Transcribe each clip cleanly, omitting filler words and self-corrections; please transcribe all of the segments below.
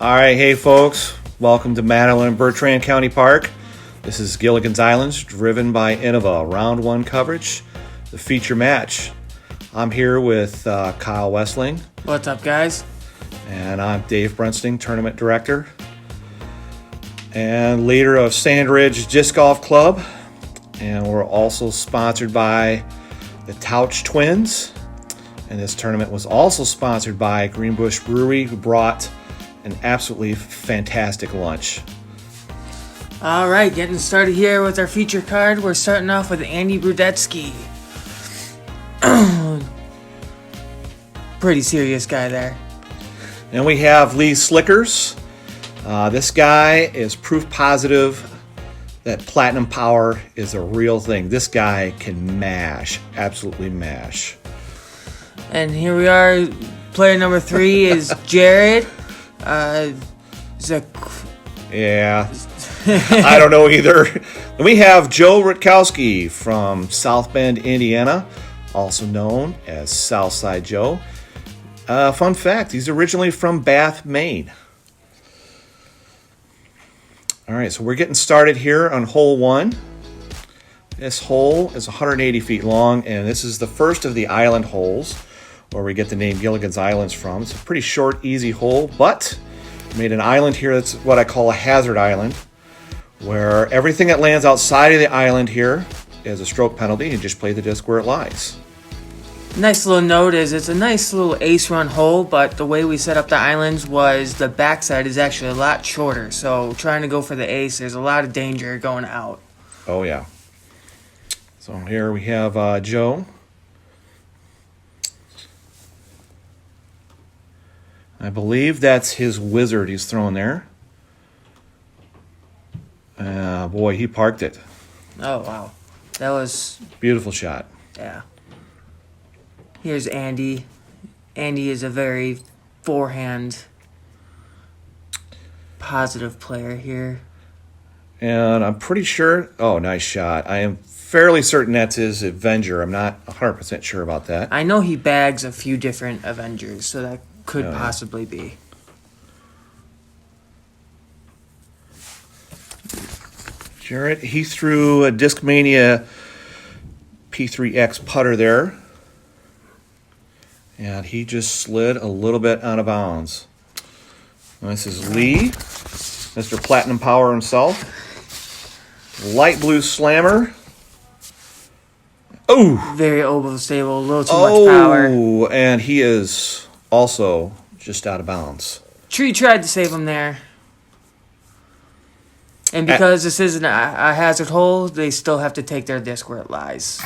All right, hey folks, welcome to Madeline Bertrand County Park. This is Gilligan's Islands, driven by Innova, round one coverage, the feature match. I'm here with Kyle Westling. What's up, guys? And I'm Dave Brunsting, tournament director and leader of Sand Ridge Disc Golf Club. And we're also sponsored by the Touch Twins. And this tournament was also sponsored by Greenbush Brewery, who brought an absolutely fantastic lunch. All right, getting started here with our feature card. We're starting off with Andy Brudzewsi. Pretty serious guy there. And we have Lee Slikkers. This guy is proof positive that platinum power is a real thing. This guy can mash, absolutely mash. And here we are. Player number 3 is Jared. Yeah, I don't know either. We have Joe Rutkowski from South Bend, Indiana, also known as Southside Joe. Fun fact, he's originally from Bath, Maine. All right, so we're getting started here on hole 1. This hole is 180 feet long, and this is the first of the island holes where we get the name Gilligan's Islands from. It's a pretty short, easy hole, but we made an island here that's what I call a hazard island, where everything that lands outside of the island here is a stroke penalty. You just play the disc where it lies. Nice little note is it's a nice little ace run hole, but the way we set up the islands was the backside is actually a lot shorter. So trying to go for the ace, there's a lot of danger going out. Oh, yeah. So here we have Joe. I believe that's his wizard he's throwing there. Boy, he parked it. Oh, wow. That was... Beautiful shot. Yeah. Here's Andy. Andy is a very forehand positive player here. And I'm pretty sure... Oh, nice shot. I am fairly certain that's his Avenger. I'm not 100% sure about that. I know he bags a few different Avengers, so that could possibly be. Jarrett, he threw a Discmania P3X putter there. And he just slid a little bit out of bounds. This is Lee, Mr. Platinum Power himself. Light blue slammer. Oh! Very overstable, a little too much power. Oh, and he is also just out of bounds. Tree tried to save him there. And because this isn't a hazard hole, they still have to take their disc where it lies.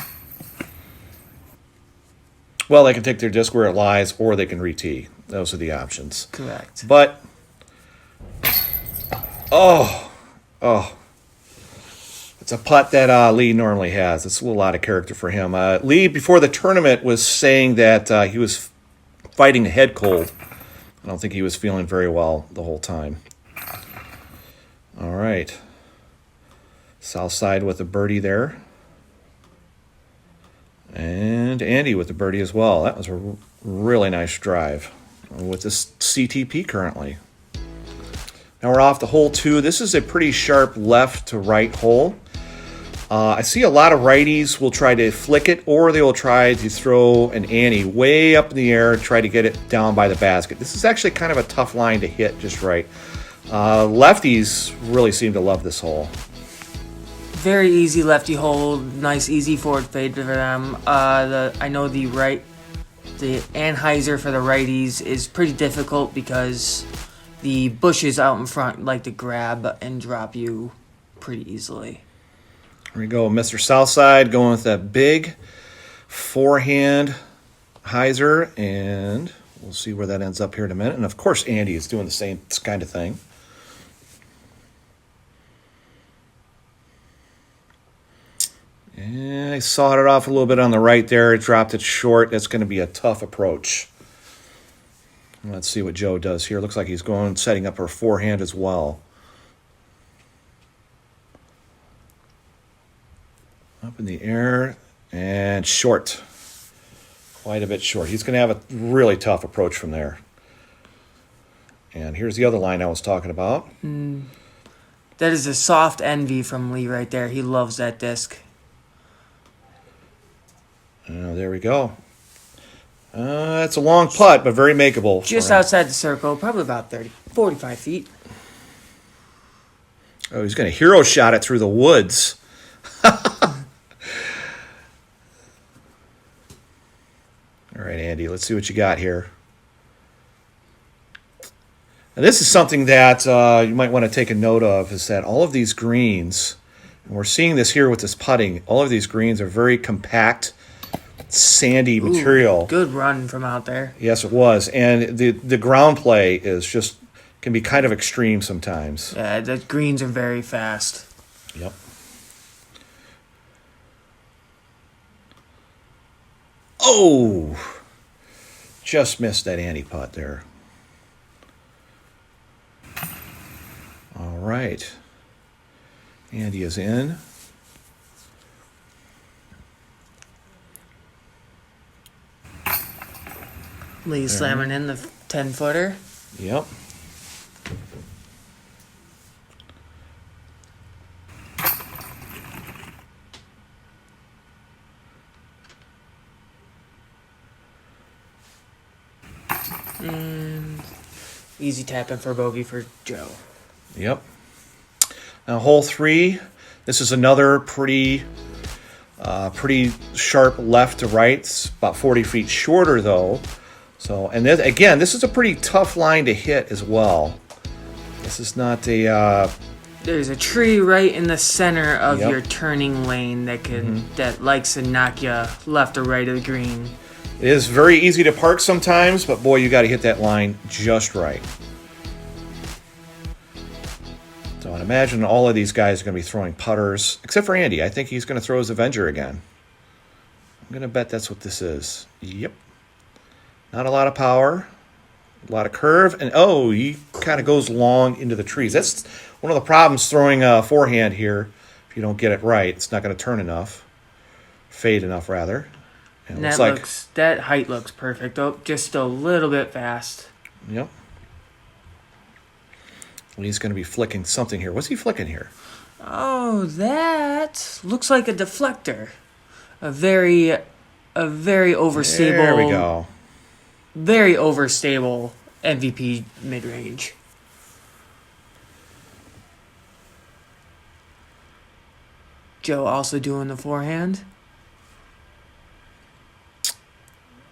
Well, they can take their disc where it lies, or they can re-tee. Those are the options. Correct. But, it's a putt that Lee normally has. It's a little out of character for him. Lee, before the tournament, was saying that he was fighting a head cold. I don't think he was feeling very well the whole time. All right. Southside with a birdie there. And Andy with the birdie as well. That was a really nice drive with this CTP currently. Now we're off to hole 2. This is a pretty sharp left to right hole. I see a lot of righties will try to flick it, or they will try to throw an ante way up in the air, try to get it down by the basket. This is actually kind of a tough line to hit just right. Lefties really seem to love this hole. Very easy lefty hole, nice easy forward fade for them. I know the Anheuser for the righties is pretty difficult because the bushes out in front like to grab and drop you pretty easily. Here we go, Mr. Southside going with that big forehand hyzer, and we'll see where that ends up here in a minute. And of course, Andy is doing the same kind of thing. And I sawed it off a little bit on the right there. It dropped it short. That's going to be a tough approach. Let's see what Joe does here. Looks like he's setting up her forehand as well. Up in the air and short. Quite a bit short. He's going to have a really tough approach from there. And here's the other line I was talking about. That is a soft envy from Lee right there. He loves that disc. There we go. It's a long putt, but very makeable. Just outside the circle, probably about 45 feet. Oh, he's going to hero shot it through the woods. All right, Andy, let's see what you got here. And this is something that you might want to take a note of, is that all of these greens, and we're seeing this here with this putting, all of these greens are very compact, sandy material. Good run from out there. Yes, it was. And the ground play is just, can be kind of extreme sometimes. Yeah, the greens are very fast. Yep. Oh! Just missed that Andy putt there. All right. Andy is in. Lee slamming in the 10-footer. Yep. And easy tapping for bogey for Joe. Yep. Now hole 3. This is another pretty sharp left to right. It's about 40 feet shorter though. So, and then, again, this is a pretty tough line to hit as well. This is not a. There's a tree right in the center of Yep. your turning lane that likes to knock you left or right of the green. It is very easy to park sometimes, but boy, you got to hit that line just right. So I'd imagine all of these guys are going to be throwing putters, except for Andy. I think he's going to throw his Avenger again. I'm going to bet that's what this is. Yep. Not a lot of power, a lot of curve, and he kind of goes long into the trees. That's one of the problems throwing a forehand here. If you don't get it right, it's not going to turn enough, fade enough rather. And that height looks perfect. Oh, just a little bit fast. Yep. He's going to be flicking something here. What's he flicking here? Oh, that looks like a deflector. A very overstable. There we go. Very overstable MVP mid-range. Joe also doing the forehand.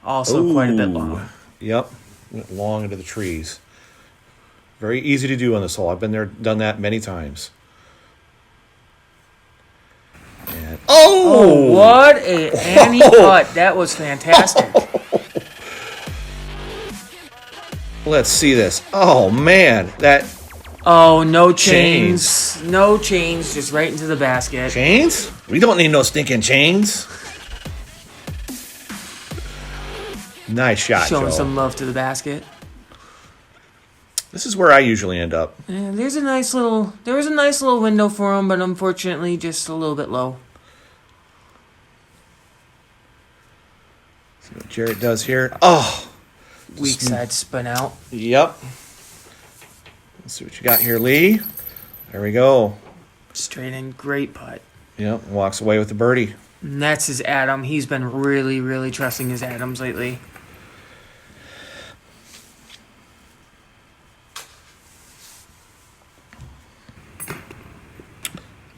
Also quite a bit long. Yep. Went long into the trees. Very easy to do on this hole. I've been there, done that many times. And, what a Annie putt. That was fantastic. Let's see this. Oh, man. No chains. No chains, just right into the basket. Chains? We don't need no stinking chains. Nice shot, Showing Joe. some love to the basket. This is where I usually end up. And there was a nice little window for him, but unfortunately just a little bit low. See what Jarrett does here. Oh! Weak side spin out. Yep. Let's see what you got here, Lee. There we go. Straight in, great putt. Yep, walks away with the birdie. And that's his Adam. He's been really, really trusting his Adams lately.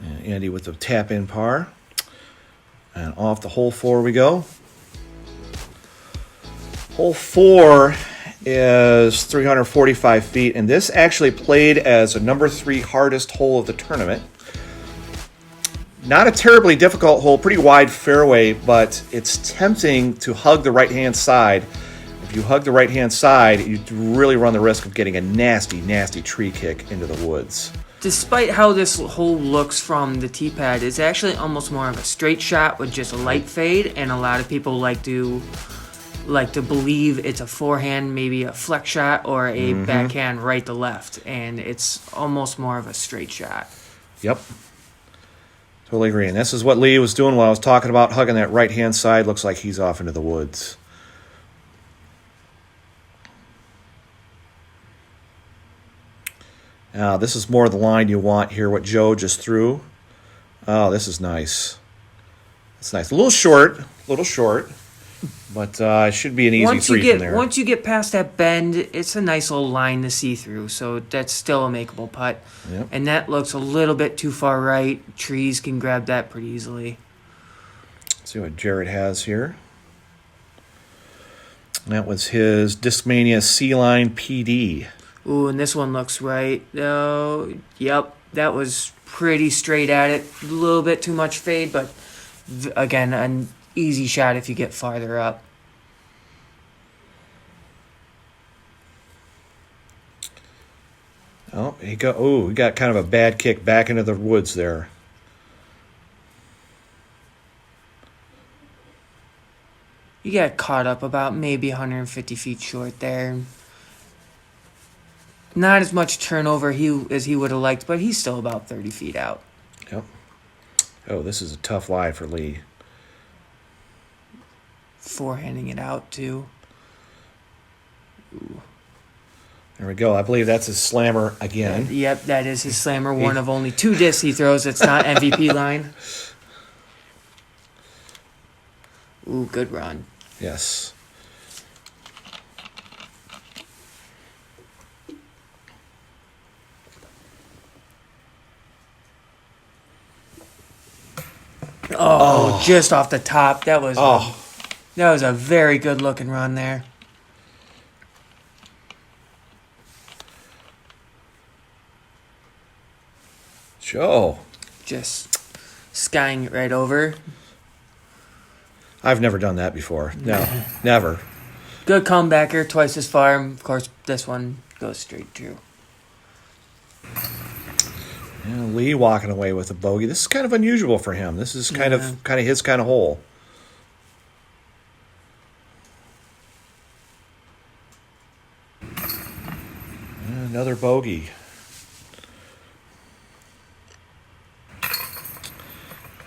And Andy with the tap-in par. And off the hole 4 we go. Hole 4 is 345 feet, and this actually played as a number 3 hardest hole of the tournament. Not a terribly difficult hole, pretty wide fairway, but it's tempting to hug the right-hand side. If you hug the right-hand side, you really run the risk of getting a nasty, nasty tree kick into the woods. Despite how this hole looks from the tee pad, it's actually almost more of a straight shot with just a light fade, and a lot of people like to believe it's a forehand, maybe a flex shot, or a backhand right to left, and it's almost more of a straight shot. Yep. Totally agree. And this is what Lee was doing while I was talking about hugging that right-hand side. Looks like he's off into the woods. This is more the line you want here, what Joe just threw. Oh, this is nice. It's nice. A little short, but it should be an easy three from there. Once you get past that bend, it's a nice little line to see through, so that's still a makeable putt. Yep. And that looks a little bit too far right. Trees can grab that pretty easily. Let's see what Jared has here. That was his Discmania C-Line PD. Ooh, and this one looks right. Oh, yep, that was pretty straight at it. A little bit too much fade, but again, an easy shot if you get farther up. Oh, he got kind of a bad kick back into the woods there. You got caught up about maybe 150 feet short there. Not as much turnover as he would have liked, but he's still about 30 feet out. Yep. Oh, this is a tough lie for Lee. Forehanding it out, too. Ooh. There we go. I believe that's his slammer again. Yep, that is his slammer. One of only 2 discs he throws. It's not MVP line. Ooh, good run. Yes. Oh, just off the top. That was a very good looking run there. Joe. Just skying it right over. I've never done that before. No, never. Good comebacker, twice as far. Of course, this one goes straight through. Yeah, Lee walking away with a bogey. This is kind of unusual for him. This is kind of his kind of hole. Another bogey.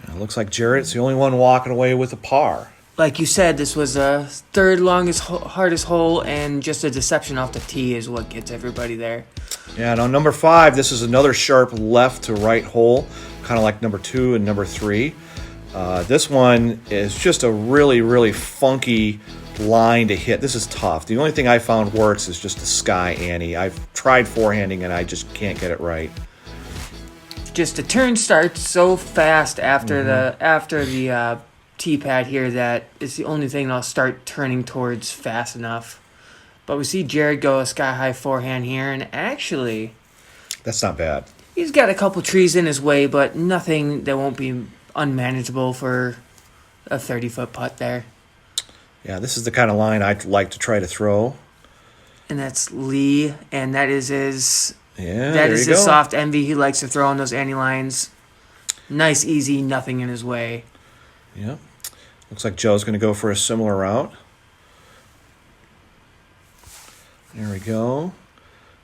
It looks like Jarrett's the only one walking away with a par. Like you said, this was a third longest, hardest hole, and just a deception off the tee is what gets everybody there. Yeah, and on number 5, this is another sharp left to right hole, kind of like number 2 and number 3. This one is just a really, really funky line to hit. This is tough. The only thing I found works is just the sky ante. I've tried forehanding and I just can't get it right. Just the turn starts so fast after the tee pad here that it's the only thing I'll start turning towards fast enough. But we see Jared go a sky-high forehand here, and actually... That's not bad. He's got a couple trees in his way, but nothing that won't be unmanageable for a 30-foot putt there. Yeah, this is the kind of line I'd like to try to throw. And that's Lee, and that is his... Yeah, that is his soft envy. He likes to throw on those ante lines. Nice, easy, nothing in his way. Yep. Looks like Joe's going to go for a similar route. There we go.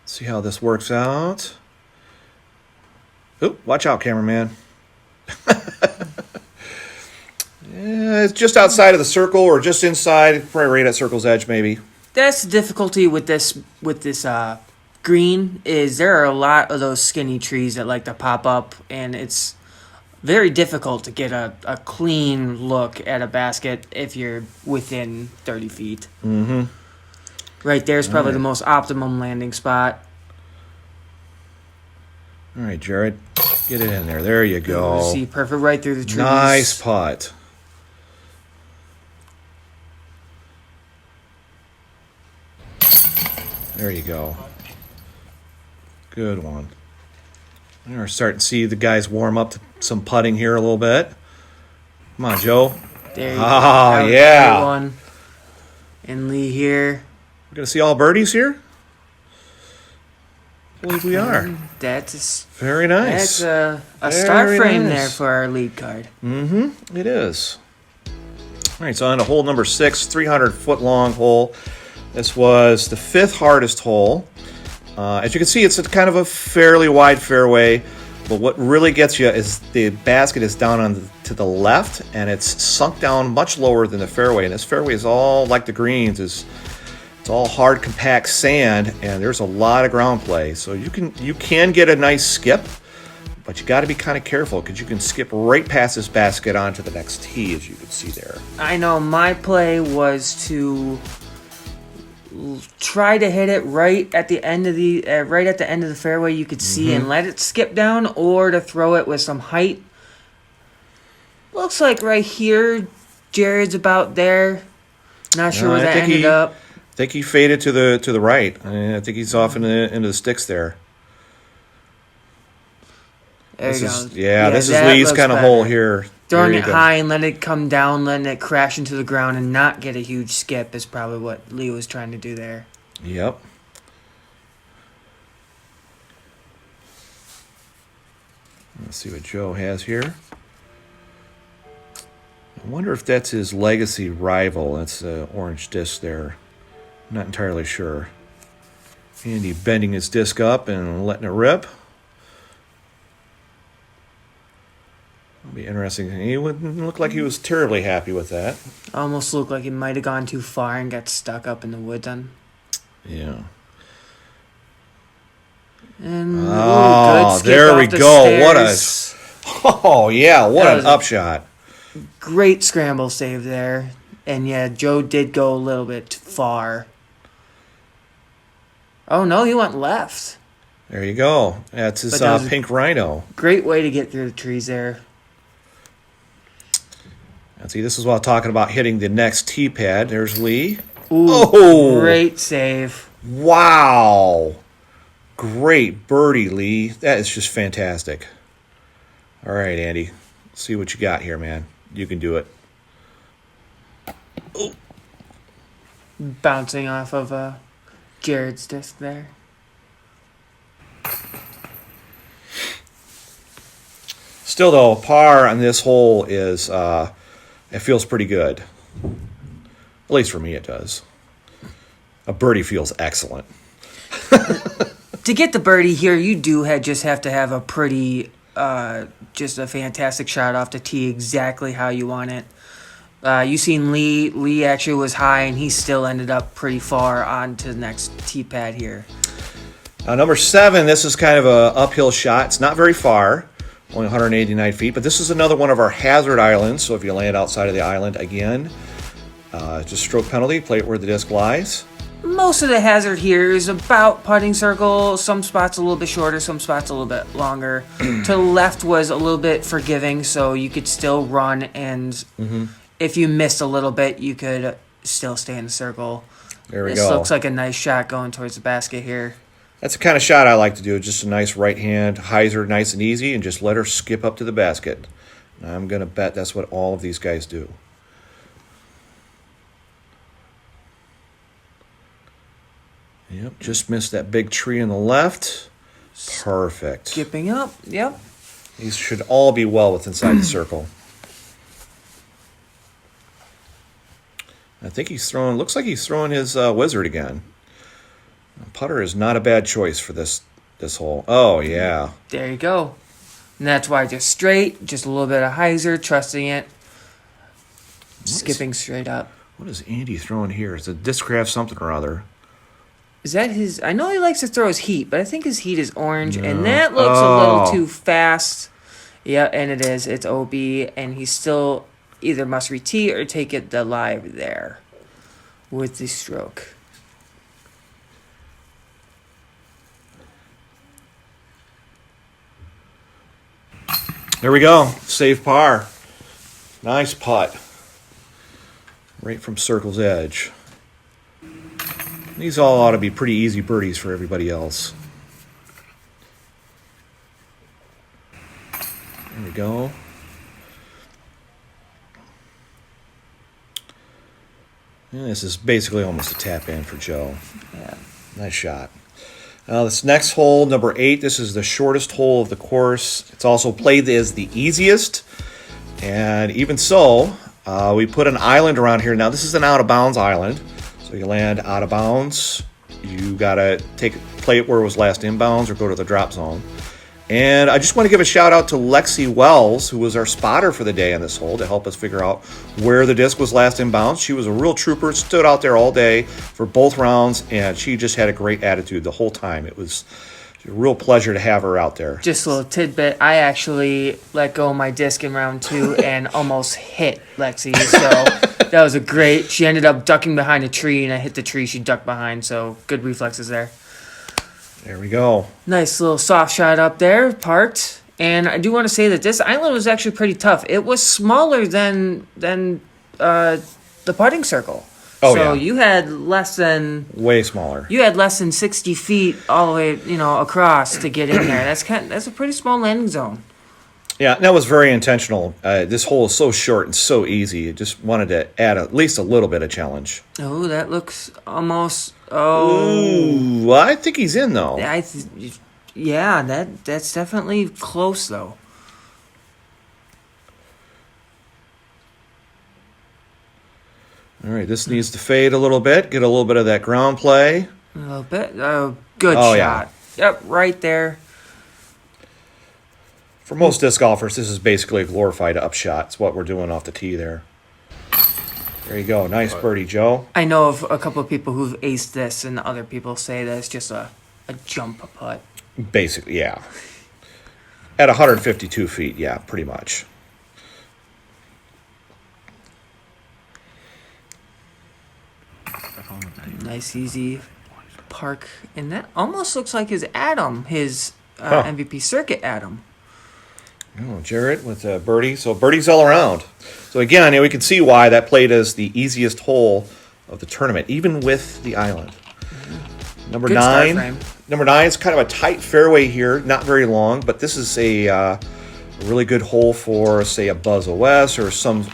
Let's see how this works out. Oop, watch out, cameraman. Yeah, it's just outside of the circle or just inside, probably right at circle's edge maybe. That's the difficulty with this green is there are a lot of those skinny trees that like to pop up, and it's very difficult to get a clean look at a basket if you're within 30 feet. Mm-hmm. Right there's probably the most optimum landing spot. All right, Jared, get it in there. There you go. See, perfect right through the trees. Nice putt. There you go. Good one. We're starting to see the guys warm up to some putting here a little bit. Come on, Joe. There you go. Oh, yeah. One. And Lee here. We're going to see all birdies here? I believe we are. That's very nice. That's a star frame there for our lead card. Mm-hmm. It is. All right, so on to hole number 6, 300-foot-long hole. This was the 5th hardest hole. As you can see, it's kind of a fairly wide fairway, but what really gets you is the basket is down to the left, and it's sunk down much lower than the fairway. And this fairway is all like the greens, is It's all hard, compact sand, and there's a lot of ground play. So you can get a nice skip, but you got to be kind of careful because you can skip right past this basket onto the next tee, as you can see there. I know my play was to try to hit it right at the end of the fairway you could see and let it skip down, or to throw it with some height. Looks like right here, Jared's about there. Not sure where that ended up. I think he faded to the right. I think he's off into the sticks there. There you go. Yeah, this is Lee's kind of hole here. Throwing it high and letting it come down, letting it crash into the ground and not get a huge skip is probably what Lee was trying to do there. Yep. Let's see what Joe has here. I wonder if that's his legacy rival. That's the orange disc there. I'm not entirely sure. Andy bending his disc up and letting it rip. It'll be interesting. He wouldn't look like he was terribly happy with that. Almost looked like he might have gone too far and got stuck up in the woods on. Yeah. And oh, good there we go. Stairs. What an upshot. Great scramble save there. And yeah, Joe did go a little bit far. Oh no, he went left. There you go. That's his pink rhino. Great way to get through the trees there. And see, this is what I'm talking about, hitting the next tee pad. There's Lee. Ooh, great save. Wow. Great birdie, Lee. That is just fantastic. All right, Andy. Let's see what you got here, man. You can do it. Oh. Bouncing off of Jared's disc there. Still, though, par on this hole is, it feels pretty good. At least for me, it does. A birdie feels excellent. To get the birdie here, you do just have to have a pretty, just a fantastic shot off the tee, exactly how you want it. You seen Lee. Lee actually was high, and he still ended up pretty far on to the next tee pad here. Number 7, this is kind of a uphill shot. It's not very far, only 189 feet, but this is another one of our hazard islands. So if you land outside of the island again, just stroke penalty, play it where the disc lies. Most of the hazard here is about putting circle. Some spots a little bit shorter, some spots a little bit longer. To the left was a little bit forgiving, so you could still run, and if you missed a little bit, you could still stay in the circle. There we go. This looks like a nice shot going towards the basket here. That's the kind of shot I like to do. Just a nice right hand, hyzer, nice and easy, and just let her skip up to the basket. And I'm going to bet that's what all of these guys do. Yep, just missed that big tree on the left. Perfect. Skipping up, yep. These should all be well within inside the circle. I think he's throwing, looks like he's throwing his wizard again. Putter is not a bad choice for this hole. Oh, yeah. There you go. And that's why just straight, just a little bit of hyzer, trusting it. Skipping straight up. What is Andy throwing here? It's a discraft something or other. Is that his... I know he likes to throw his heat, but I think his heat is orange, and that looks a little too fast. Yeah, and it is. It's OB, and he still either must re-tee or take it the live there with the stroke. There we go. Save par. Nice putt. Right from circle's edge. These all ought to be pretty easy birdies for everybody else. There we go. And this is basically almost a tap in for Joe. Yeah. Nice shot. This next hole, number 8, this is the shortest hole of the course. It's also played as the easiest. And even so, we put an island around here. Now, this is an out-of-bounds island. So you land out of bounds. You got to play it where it was last inbounds or go to the drop zone. And I just want to give a shout out to Lexi Wells, who was our spotter for the day on this hole to help us figure out where the disc was last inbounds. She was a real trooper, stood out there all day for both rounds, and she just had a great attitude the whole time. It was a real pleasure to have her out there. Just a little tidbit. I actually let go of my disc in round 2 and almost hit Lexi. So that was a great. She ended up ducking behind a tree, and I hit the tree she ducked behind. So good reflexes there. There we go. Nice little soft shot up there, parked. And I do want to say that this island was actually pretty tough. It was smaller than the putting circle. Oh, so yeah. you had less than Way smaller. 60 feet all the way, across to get in there. That's a pretty small landing zone. Yeah, that was very intentional. This hole is so short and so easy. I just wanted to add at least a little bit of challenge. Oh, that looks almost. Oh, Ooh, well, I think he's in though. Yeah, that's definitely close though. All right, this needs to fade a little bit. Get a little bit of that ground play. A little bit. Good Oh, shot. yeah. Yep, right there. For most disc golfers, this is basically a glorified upshot. It's what we're doing off the tee there. There you go. Nice birdie, Joe. I know of a couple of people who've aced this, and other people say that it's just a jump putt. Basically, yeah. At 152 feet, yeah, pretty much. Nice, easy park. And that almost looks like his MVP circuit Adam. Oh, Jarrett with a birdie. So birdies all around. So again, we can see why that played as the easiest hole of the tournament, even with the island. Number Good start 9. frame. Number 9 is kind of a tight fairway here, not very long, but this is a really good hole for, say, a Brudzewsi or some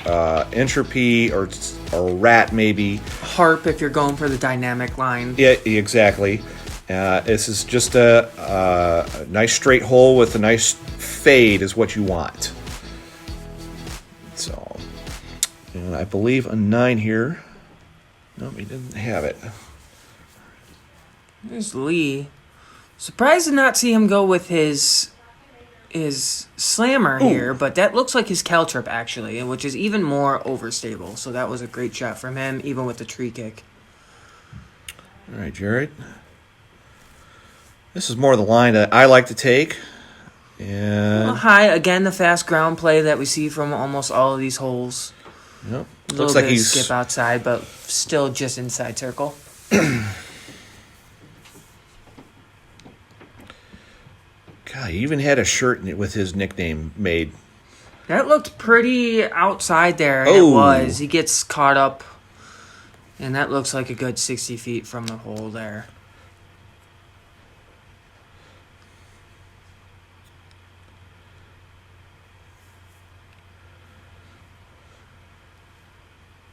entropy or rat maybe. Harp if you're going for the dynamic line. Yeah, exactly. This is just a nice straight hole with a nice fade is what you want. So, and I believe a 9 here. No, he didn't have it. There's Lee. Surprised to not see him go with his slammer here, but that looks like his caltrip actually, which is even more overstable. So that was a great shot from him, even with the tree kick. All right, Jared. This is more the line that I like to take. And High again, the fast ground play that we see from almost all of these holes. yep. A Looks little like bit of he's skip outside, but still just inside circle. God, he even had a shirt with his nickname made. That looked pretty outside there, and it Oh. was. He gets caught up, and that looks like a good 60 feet from the hole there.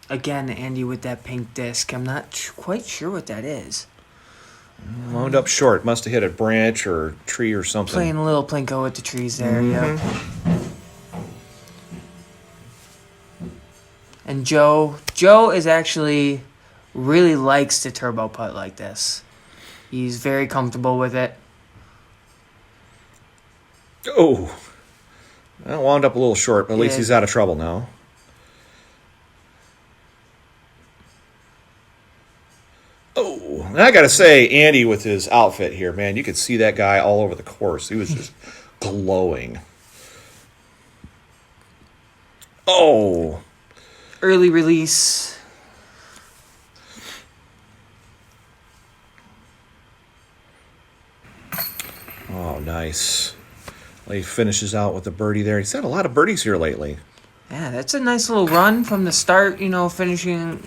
Again, Andy with that pink disc. I'm not quite sure what that is. Wound up short. Must have hit a branch or tree or something. Playing a little plinko with the trees there, yep. And Joe is actually really likes to turbo putt like this. He's very comfortable with it. Oh. Well, wound up a little short, but at least Yeah. he's out of trouble now. Oh, and I got to say, Andy with his outfit here, man, you could see that guy all over the course. He was just glowing. Oh. Early release. Oh, nice. Well, he finishes out with a birdie there. He's had a lot of birdies here lately. Yeah, that's a nice little run from the start, finishing,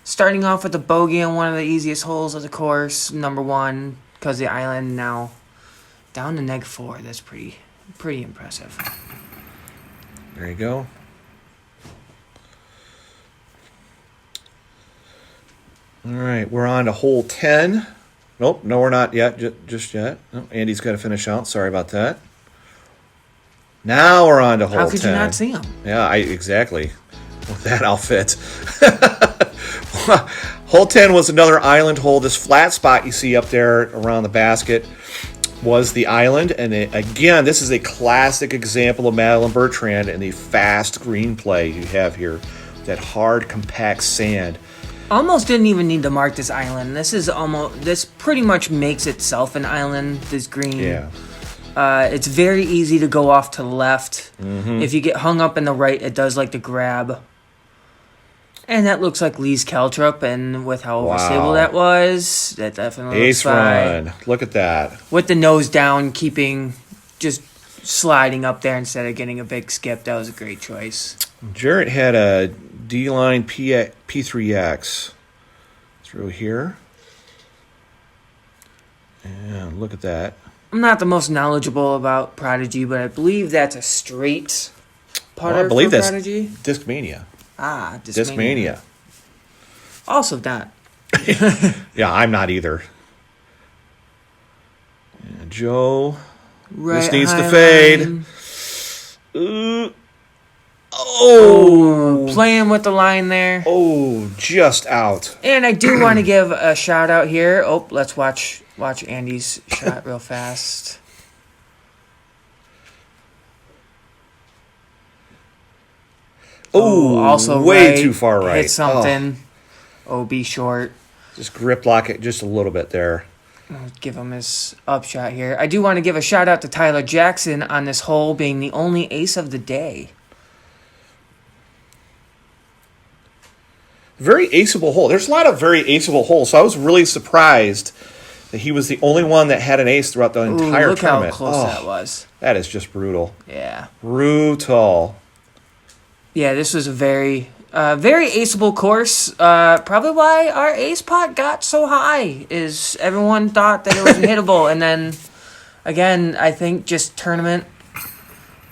starting off with a bogey on one of the easiest holes of the course, number 1, because the island now down to -4. That's pretty impressive. There you go. All right, we're on to hole 10. Nope, no, we're not yet, just yet. Oh, Andy's got to finish out. Sorry about that. Now we're on to hole 10. How could you not see him? Yeah, exactly. With that outfit. Hole 10 was another island hole. This flat spot you see up there around the basket. was the island. And again, this is a classic example of Madeline Bertrand and the fast green play you have here. That hard, compact sand. Almost didn't even need to mark this island. This pretty much makes itself an island, this green. Yeah. It's very easy to go off to the left. If you get hung up in the right, it does like to grab. And that looks like Lee's Caltrop, and with how overstable that was, that definitely Ace looks fine. run. Look at that. With the nose down, just sliding up there instead of getting a big skip, that was a great choice. Jarrett had a D-line P3X through here. And look at that. I'm not the most knowledgeable about Prodigy, but I believe that's a straight putter I believe for that's Prodigy. Discmania. Discmania. Also not. Yeah, I'm not either. And Joe. Right, this needs to fade. Playing with the line there. Oh, just out. And I do want to give a shout out here. Oh, let's watch Andy's shot real fast. Also way right, too far right. Hit something. OB short. Just grip lock it just a little bit there. I'll give him his upshot here. I do want to give a shout out to Tyler Jackson on this hole being the only ace of the day. Very aceable hole. There's a lot of very aceable holes, so I was really surprised that he was the only one that had an ace throughout the entire look tournament. How close that was. That is just brutal. Yeah. Brutal. Yeah, this was a very aceable course. Probably why our ace pot got so high is everyone thought that it was unhittable, and then again, I think just tournament.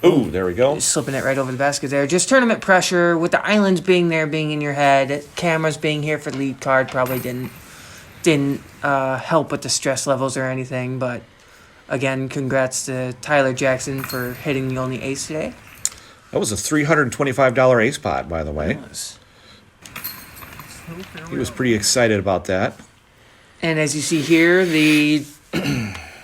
Ooh, there we go. Slipping it right over the basket there. Just tournament pressure with the islands being there, being in your head, cameras being here for the lead card probably didn't help with the stress levels or anything. But again, congrats to Tyler Jackson for hitting the only ace today. That was a $325 ace pot, by the way. He was pretty excited about that. And as you see here, the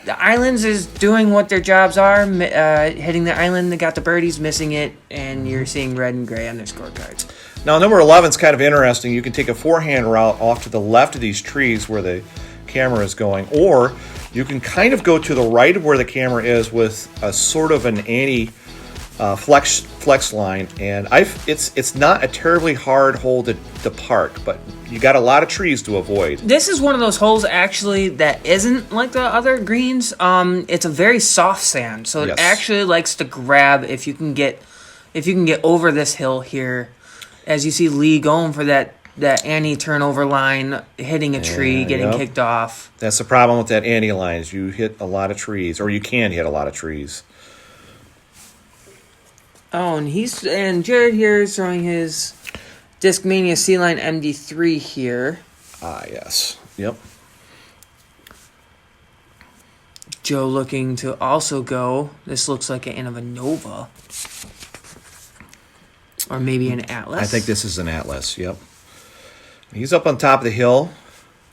islands is doing what their jobs are, hitting the island. They got the birdies, missing it, and you're seeing red and gray on their scorecards. Now, number 11 is kind of interesting. You can take a forehand route off to the left of these trees where the camera is going, or you can kind of go to the right of where the camera is with a sort of an flex line, and it's not a terribly hard hole to park, but you got a lot of trees to avoid. This is one of those holes actually that isn't like the other greens. It's a very soft sand, so it actually likes to grab if you can get over this hill here. As you see Lee going for that Annie turnover line, hitting a tree, getting kicked off. That's the problem with that Annie line, is you hit a lot of trees, or you can hit a lot of trees. Oh, and Jared here is throwing his Discmania C-Line MD3 here. Ah, yes. Yep. Joe looking to also go. This looks like an end of a Nova. Or maybe an Atlas. I think this is an Atlas, yep. He's up on top of the hill.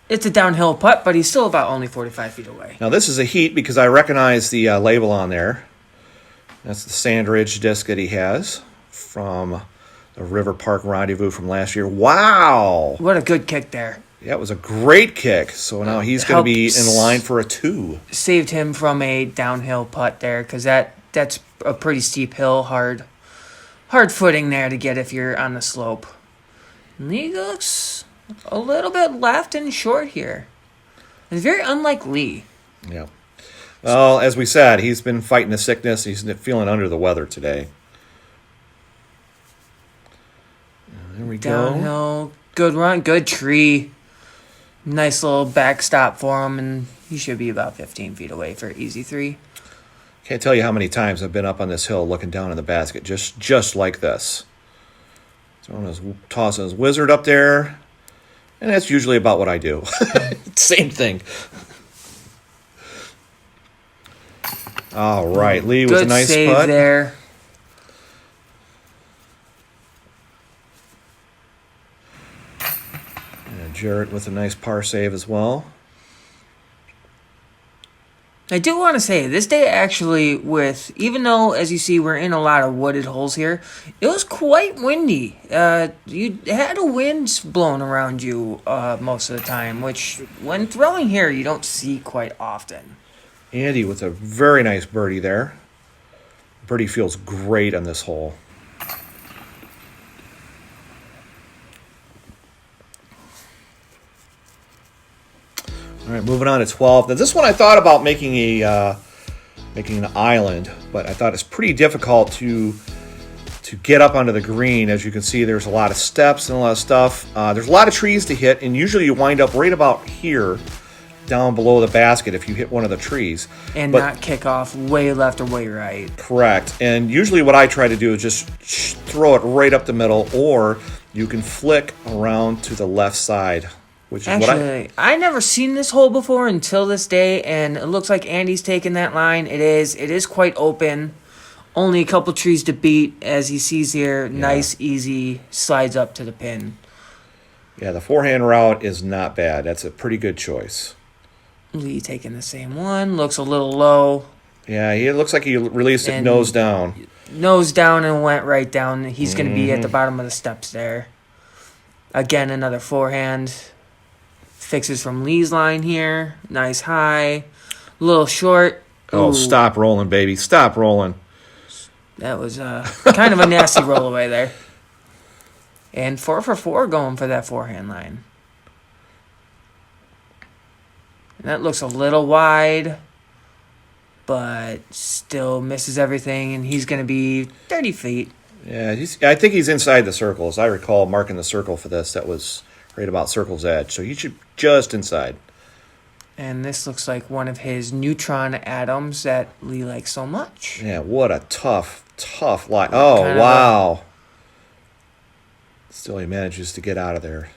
It's a downhill putt, but he's still about only 45 feet away. Now, this is a heat because I recognize the label on there. That's the Sandridge disc that he has from the River Park Rendezvous from last year. Wow! What a good kick there. Yeah, it was a great kick. So now he's going to be in line for a 2. Saved him from a downhill putt there, because that's a pretty steep hill, hard footing there to get if you're on the slope. And he looks a little bit left and short here. It's very unlike Lee. Yeah. Well, as we said, he's been fighting a sickness. He's feeling under the weather today. There we go. Downhill, good run, good tree. Nice little backstop for him, and he should be about 15 feet away for easy 3. Can't tell you how many times I've been up on this hill looking down in the basket, just like this. Tossing his wizard up there, and that's usually about what I do. Same thing. All right, Lee with a nice save putt there. And Jarrett with a nice par save as well. I do want to say, this day actually, even though, as you see, we're in a lot of wooded holes here, it was quite windy. You had a wind blowing around you most of the time, which, when throwing here, you don't see quite often. Andy with a very nice birdie there. Birdie feels great on this hole. All right, moving on to 12. Now, this one I thought about making an island, but I thought it's pretty difficult to get up onto the green. As you can see, there's a lot of steps and a lot of stuff. There's a lot of trees to hit, and usually you wind up right about here, down below the basket if you hit one of the trees. And not kick off way left or way right. Correct. And usually what I try to do is just throw it right up the middle, or you can flick around to the left side. Which is actually, I never seen this hole before until this day, and it looks like Andy's taking that line. It is quite open. Only a couple trees to beat, as he sees here. Yeah. Nice, easy, slides up to the pin. Yeah, the forehand route is not bad. That's a pretty good choice. Lee taking the same one. Looks a little low. Yeah, it looks like he released it nose down. Nose down and went right down. He's going to be at the bottom of the steps there. Again, another forehand. Fixes from Lee's line here. Nice high. A little short. Oh, Ooh. Stop rolling, baby. Stop rolling. That was kind of a nasty roll away there. And 4 for 4 going for that forehand line. And that looks a little wide, but still misses everything, and he's going to be 30 feet. Yeah, I think he's inside the circle. As I recall marking the circle for this, that was right about circle's edge. So he should just inside. And this looks like one of his neutron atoms that Lee likes so much. Yeah, what a tough line. Oh, wow. Still he manages to get out of there.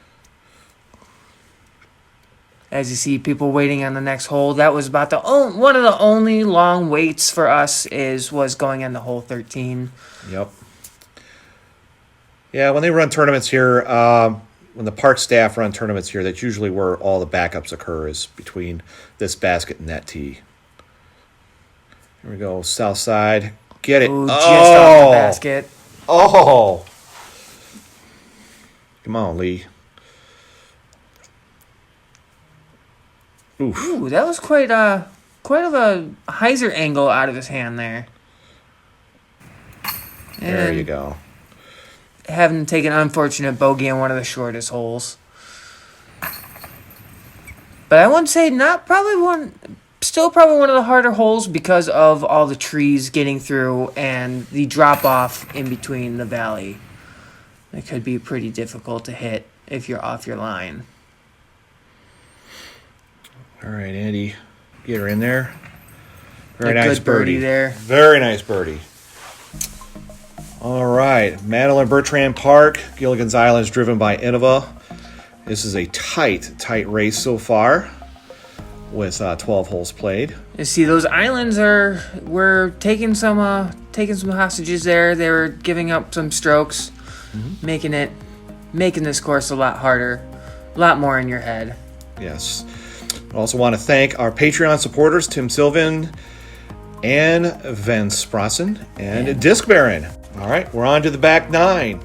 As you see, people waiting on the next hole. That was about one of the only long waits for us was going on the hole 13. Yep. Yeah, when they run tournaments here, when the park staff run tournaments here, that's usually where all the backups occur, is between this basket and that tee. Here we go, south side. Get it. Ooh, just off the basket. Oh. Come on, Lee. Oof. Ooh, that was quite of a hyzer angle out of his hand there. And there you go. Having to take an unfortunate bogey on one of the shortest holes. But I wouldn't say still probably one of the harder holes because of all the trees getting through and the drop off in between the valley. It could be pretty difficult to hit if you're off your line. All right, Andy, get her in there. Very nice good birdie there. Very nice birdie. All right, Madeline Bertrand Park, Gilligan's Island is driven by Innova. This is a tight race so far with 12 holes played. You see, those islands we're taking some hostages there. They were giving up some strokes, making this course a lot harder, a lot more in your head. Yes. I also want to thank our Patreon supporters, Tim Sylvan, Ann Van Sprassen, and Disc Baron. All right, we're on to the back nine.